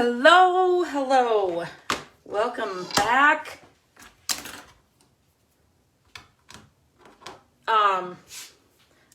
Hello, hello. Welcome back.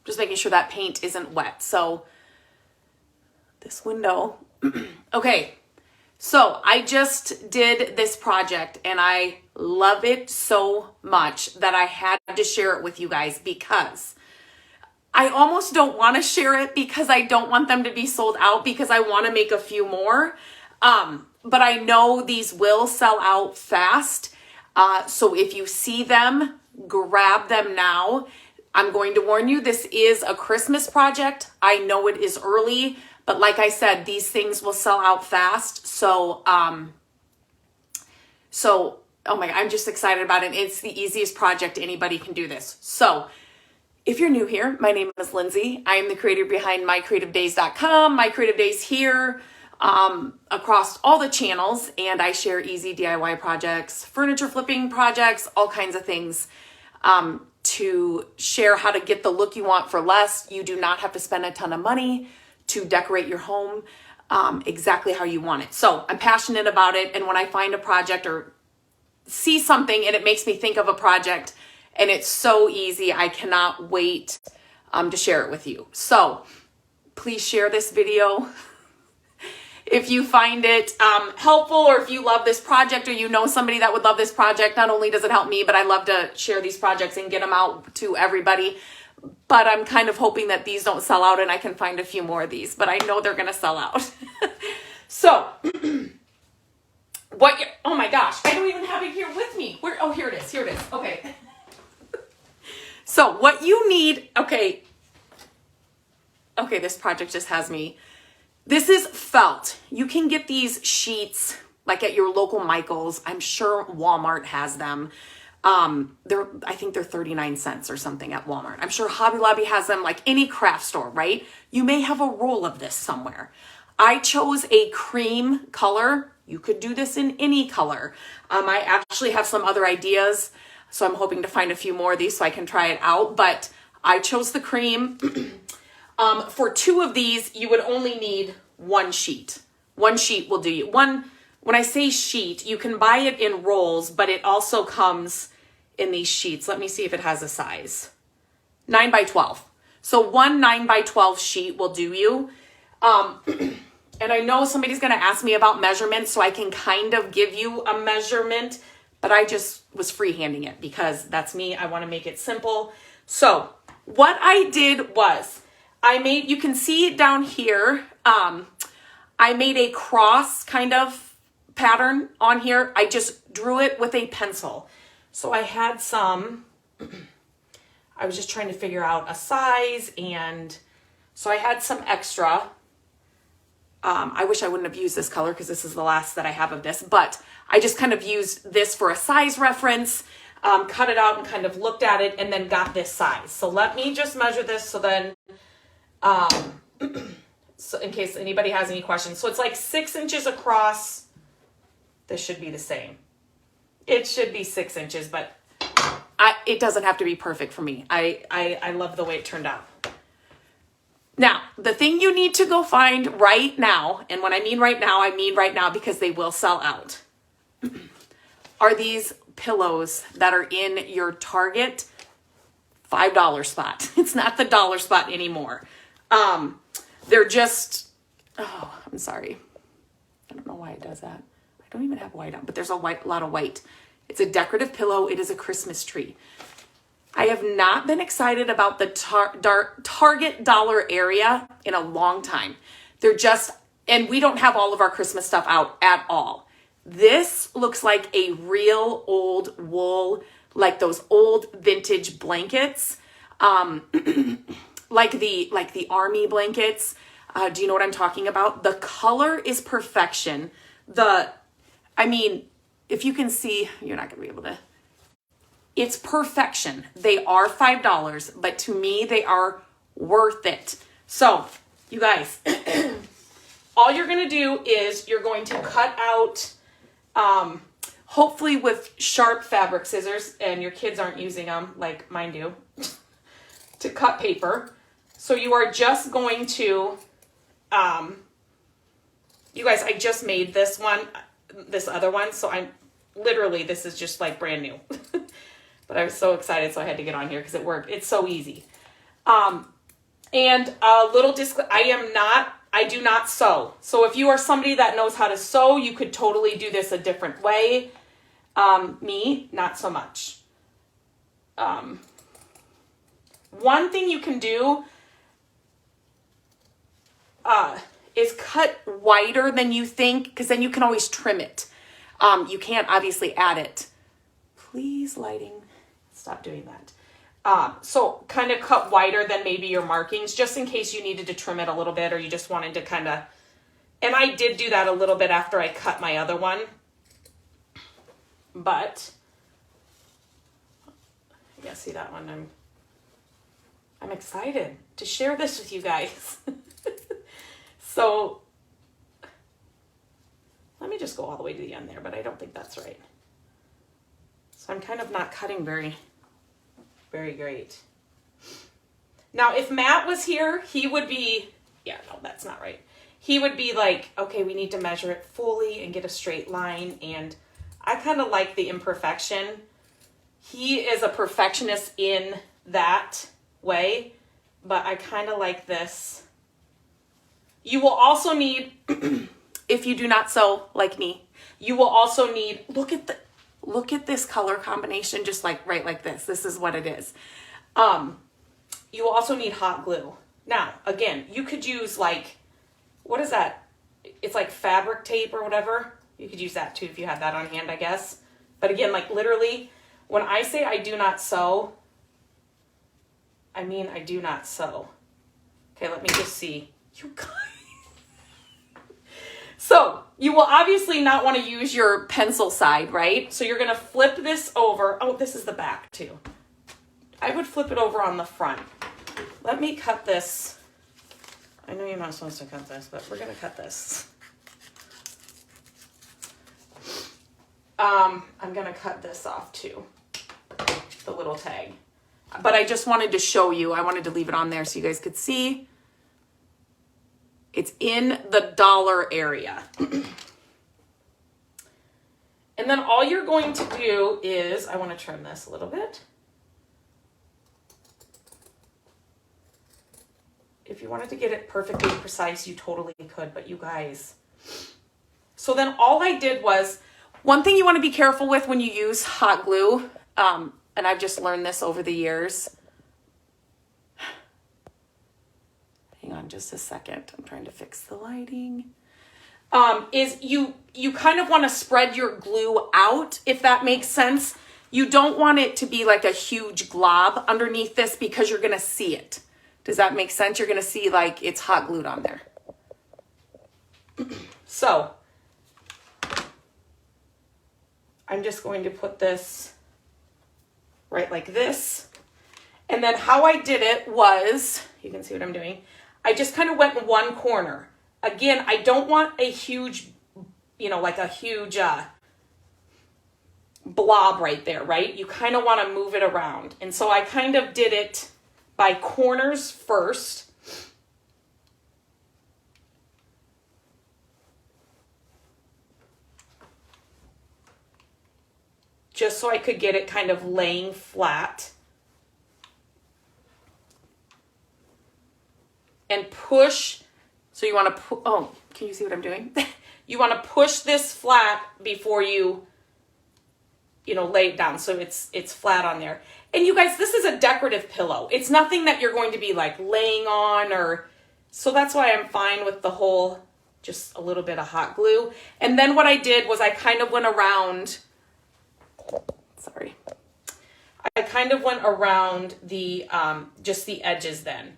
Just making sure that paint isn't wet. So this window. Okay. So I just did this project and I love it so much that I had to share it with you guys because I almost don't want to share it because I don't want them to be sold out because I want to make a few more. But I know these will sell out fast. So if you see them, grab them now. I'm going to warn you, this is a Christmas project. I know it is early, but like I said, these things will sell out fast. So, oh my God, I'm just excited about it. It's the easiest project. Anybody can do this. So if you're new here, my name is Lindsay. I am the creator behind mycreativedays.com, My Creative Days here, across all the channels, and I share easy DIY projects, furniture flipping projects, all kinds of things, to share how to get the look you want for less. You do not have to spend a ton of money to decorate your home, exactly how you want it. So I'm passionate about it. And when I find a project or see something and it makes me think of a project and it's so easy, I cannot wait, to share it with you. So please share this video. If you find it helpful, or if you love this project, or you know somebody that would love this project, not only does it help me, but I love to share these projects and get them out to everybody. But I'm kind of hoping that these don't sell out and I can find a few more of these, but I know they're going to sell out. So, oh my gosh, I don't even have it here with me. Oh, here it is. Okay. So what you need, okay, this project just has me. This is felt. You can get these sheets like at your local Michael's. I'm sure Walmart has them. I think they're 39 cents or something at Walmart. I'm sure Hobby Lobby has them, like any craft store, right? You may have a roll of this somewhere. I chose a cream color. You could do this in any color. I actually have some other ideas, so I'm hoping to find a few more of these so I can try it out, but I chose the cream. For two of these, you would only need one sheet. One sheet will do you. When I say sheet, you can buy it in rolls, but it also comes in these sheets. Let me see if it has a size. 9 by 12. So one 9 by 12 sheet will do you. And I know somebody's going to ask me about measurements, so I can kind of give you a measurement, but I just was freehanding it because that's me. I want to make it simple. So what I did was, you can see down here, I made a cross kind of pattern on here. I just drew it with a pencil. So I had I was just trying to figure out a size, and so I had some extra. I wish I wouldn't have used this color because this is the last that I have of this, but I just kind of used this for a size reference, cut it out and kind of looked at it and then got this size. So let me just measure this so then, so in case anybody has any questions. So it's like 6 inches across. This should be the same. It should be 6 inches, but it doesn't have to be perfect for me. I love the way it turned out. Now, the thing you need to go find right now, and when I mean right now because they will sell out, are these pillows that are in your Target $5 spot. It's not the dollar spot anymore. They're just, oh, I'm sorry. I don't know why it does that. I don't even have white on, but there's a lot of white. It's a decorative pillow. It is a Christmas tree. I have not been excited about the Target dollar area in a long time. They're just, and we don't have all of our Christmas stuff out at all. This looks like a real old wool, like those old vintage blankets, like the army blankets. Do you know what I'm talking about? The color is perfection. If you can see, you're not gonna be able to. It's perfection. They are $5, but to me, they are worth it. So, you guys, all you're going to do is you're going to cut out, hopefully with sharp fabric scissors, and your kids aren't using them like mine do, to cut paper. So you are just going to You guys, I just made this other one, so this is just like brand new. But I was so excited, so I had to get on here because it worked. It's so easy. And a little I do not sew. So if you are somebody that knows how to sew, you could totally do this a different way. Me, not so much. One thing you can do is cut wider than you think, because then you can always trim it. You can't obviously add it. Please, lighting, stop doing that. So kind of cut wider than maybe your markings, just in case you needed to trim it a little bit, or you just wanted to kind of, and I did do that a little bit after I cut my other one. But, yeah, see that one? I'm excited to share this with you guys. So, let me just go all the way to the end there, but I don't think that's right. So I'm kind of not cutting very great. Now, if Matt was here, he would be, yeah, no, that's not right. He would be like, okay, we need to measure it fully and get a straight line. And I kind of like the imperfection. He is a perfectionist in that way, but I kind of like this. You will also need, if you do not sew like me, you will also need, look at this color combination, just like right like this. This is what it is. You will also need hot glue. Now, again, you could use like, what is that? It's like fabric tape or whatever. You could use that too if you have that on hand, I guess. But again, like literally, when I say I do not sew, I mean I do not sew. Okay, let me just see. You guys. So you will obviously not want to use your pencil side, right? So you're going to flip this over. Oh, this is the back too. I would flip it over on the front. Let me cut this. I know you're not supposed to cut this, but we're going to cut this. I'm going to cut this off too, the little tag. But I just wanted to show you. I wanted to leave it on there so you guys could see. It's in the dollar area. And then all you're going to do is, I want to trim this a little bit. If you wanted to get it perfectly precise, you totally could, but you guys. So then all I did was, one thing you want to be careful with when you use hot glue, and I've just learned this over the years. Hang on just a second. I'm trying to fix the lighting. Is you kind of want to spread your glue out, if that makes sense. You don't want it to be like a huge glob underneath this because you're going to see it. Does that make sense? You're going to see like it's hot glued on there. So I'm just going to put this right like this. And then how I did it was, you can see what I'm doing. I just kind of went in one corner. Again, I don't want a huge, like a huge blob right there, right? You kind of want to move it around. And so I kind of did it by corners first. Just so I could get it kind of laying flat. And push, so you want to, oh, can you see what I'm doing? You want to push this flat before you lay it down so it's flat on there. And you guys, this is a decorative pillow. It's nothing that you're going to be like laying on so that's why I'm fine with the whole, just a little bit of hot glue. And then what I did was I kind of went around, I kind of went around the, just the edges then.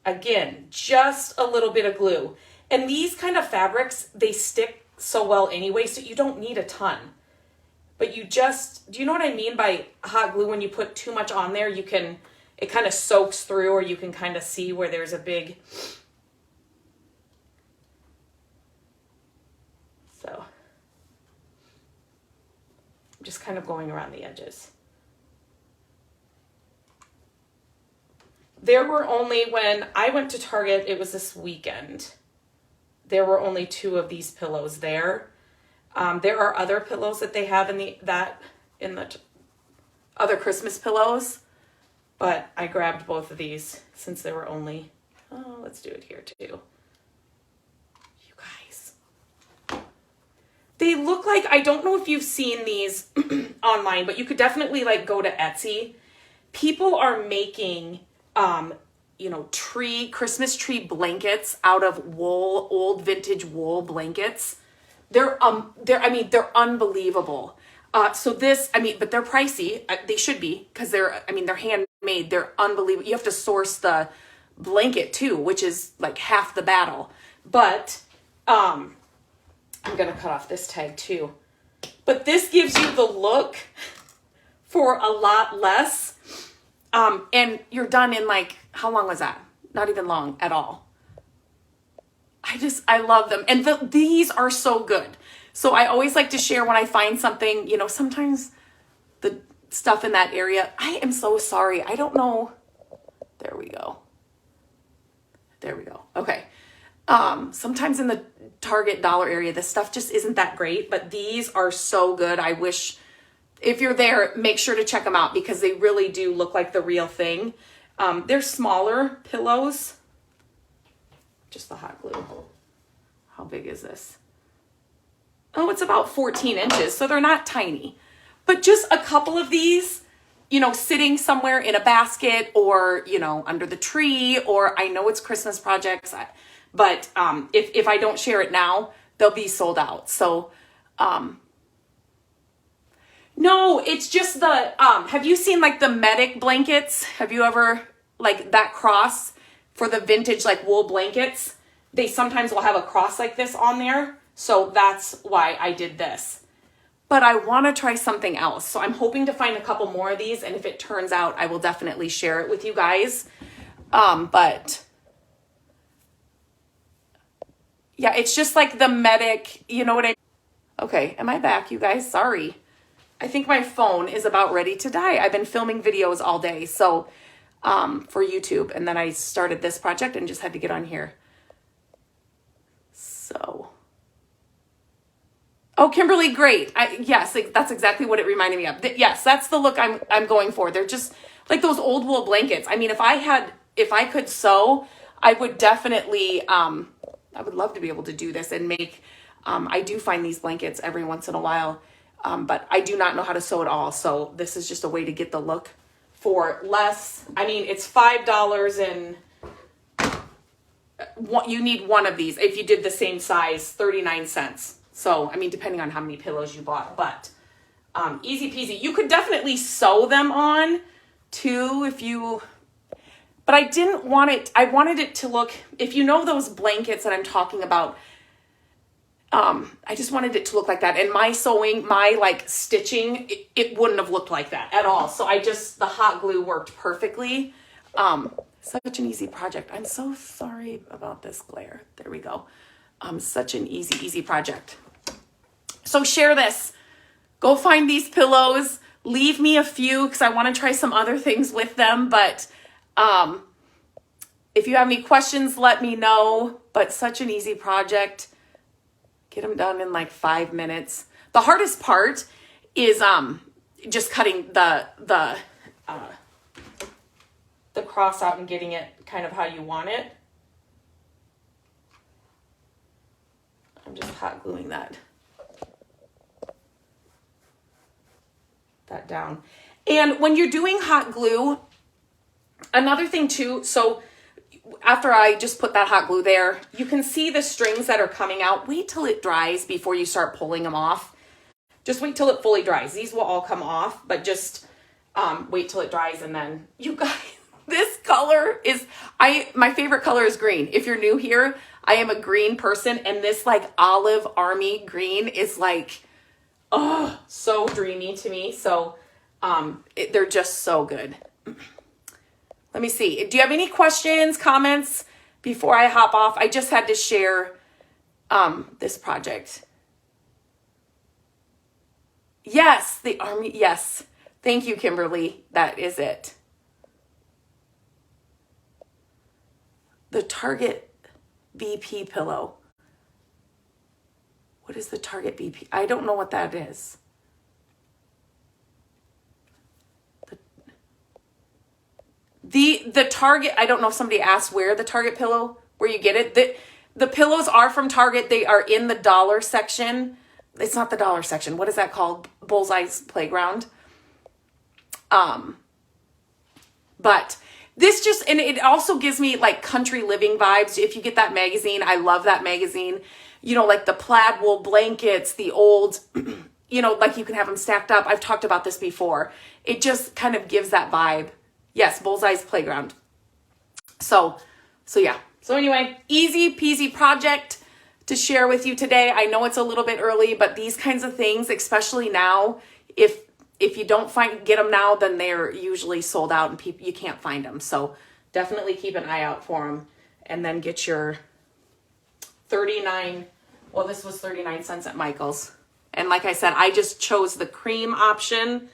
Again, just a little bit of glue. And these kind of fabrics, they stick so well anyway, so you don't need a ton. But you just, do you know what I mean by hot glue? When you put too much on there, it kind of soaks through, or you can kind of see where there's a big, so I'm just kind of going around the edges. There were only, when I went to Target, it was this weekend. there were only 2 of these pillows there. There are other pillows that they have in the other Christmas pillows, but I grabbed both of these since there were only, oh, let's do it here too. You guys, they look like, I don't know if you've seen these online, but you could definitely like go to Etsy. People are making, you know, Christmas tree blankets out of wool, old vintage wool blankets. They're unbelievable. So this, but they're pricey. They should be, because they're handmade. They're unbelievable. You have to source the blanket too, which is like half the battle. But, I'm going to cut off this tag too. But this gives you the look for a lot less. And you're done in like, how long was that? Not even long at all. I love them. And these are so good. So I always like to share when I find something, you know, sometimes the stuff in that area, I am so sorry. I don't know. There we go. Okay. Sometimes in the Target dollar area, this stuff just isn't that great, but these are so good. I wish if you're there, make sure to check them out because they really do look like the real thing. They're smaller pillows. Just the hot glue. How big is this? Oh, it's about 14 inches, so they're not tiny. But just a couple of these, you know, sitting somewhere in a basket or, you know, under the tree, or I know it's Christmas projects, but if I don't share it now, they'll be sold out. So, no, it's just the, have you seen like the Medic blankets? Have you ever, like that cross for the vintage like wool blankets? They sometimes will have a cross like this on there. So that's why I did this. But I want to try something else. So I'm hoping to find a couple more of these. And if it turns out, I will definitely share it with you guys. But yeah, it's just like the Medic, you know what I mean? Okay, am I back, you guys? Sorry. I think my phone is about ready to die. I've been filming videos all day. So for YouTube. And then I started this project and just had to get on here. So, oh, Kimberly, great. Yes, that's exactly what it reminded me of. Yes, that's the look I'm going for. They're just like those old wool blankets. I mean, if I could sew, I would definitely, I would love to be able to do this and make, I do find these blankets every once in a while, but I do not know how to sew at all. So this is just a way to get the look for less. I mean, it's $5 and you need one of these. If you did the same size, 39 cents. So, I mean, depending on how many pillows you bought, but easy peasy. You could definitely sew them on too but I didn't want it. I wanted it to look, if you know those blankets that I'm talking about, I just wanted it to look like that. And my sewing, my like stitching, it wouldn't have looked like that at all. So the hot glue worked perfectly. Such an easy project. I'm so sorry about this glare. There we go. Such an easy project. So share this. Go find these pillows. Leave me a few because I want to try some other things with them. But if you have any questions, let me know. But such an easy project. Get them done in like 5 minutes. The hardest part is just cutting the cross out and getting it kind of how you want it. I'm just hot gluing that down. And when you're doing hot glue, another thing too, so after I just put that hot glue there, you can see the strings that are coming out. Wait till it dries before you start pulling them off. Just wait till it fully dries. These will all come off, but just wait till it dries. And then you guys, this color is, my favorite color is green. If you're new here, I am a green person, and this like olive army green is like, oh, so dreamy to me. So they're just so good. Let me see. Do you have any questions, comments before I hop off? I just had to share this project. Yes, the army. Yes. Thank you, Kimberly. That is it. The Target BP pillow. What is the Target BP? I don't know what that is. The Target, I don't know if somebody asked where the Target pillow, where you get it. The pillows are from Target. They are in the dollar section. It's not the dollar section. What is that called? Bullseye's Playground. But this just, and it also gives me like country living vibes. If you get that magazine, I love that magazine. You know, like the plaid wool blankets, the old, you know, like you can have them stacked up. I've talked about this before. It just kind of gives that vibe. Yes, Bullseye's Playground. So yeah. So anyway, easy peasy project to share with you today. I know it's a little bit early, but these kinds of things, especially now, if you don't get them now, then they're usually sold out and you can't find them. So definitely keep an eye out for them, and then get your 39. Well, this was 39 cents at Michael's. And like I said, I just chose the cream option.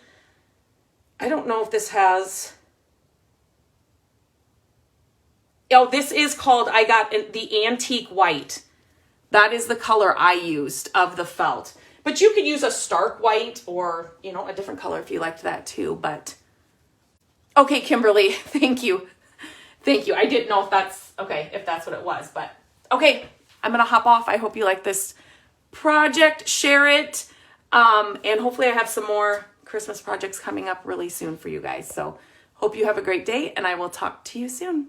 I don't know if this has... Oh, this is called, I got the antique white. That is the color I used of the felt. But you could use a stark white or, you know, a different color if you liked that too. But, okay, Kimberly, thank you. Thank you. I didn't know if that's what it was. But, okay, I'm going to hop off. I hope you like this project. Share it. And hopefully I have some more Christmas projects coming up really soon for you guys. So, hope you have a great day, and I will talk to you soon.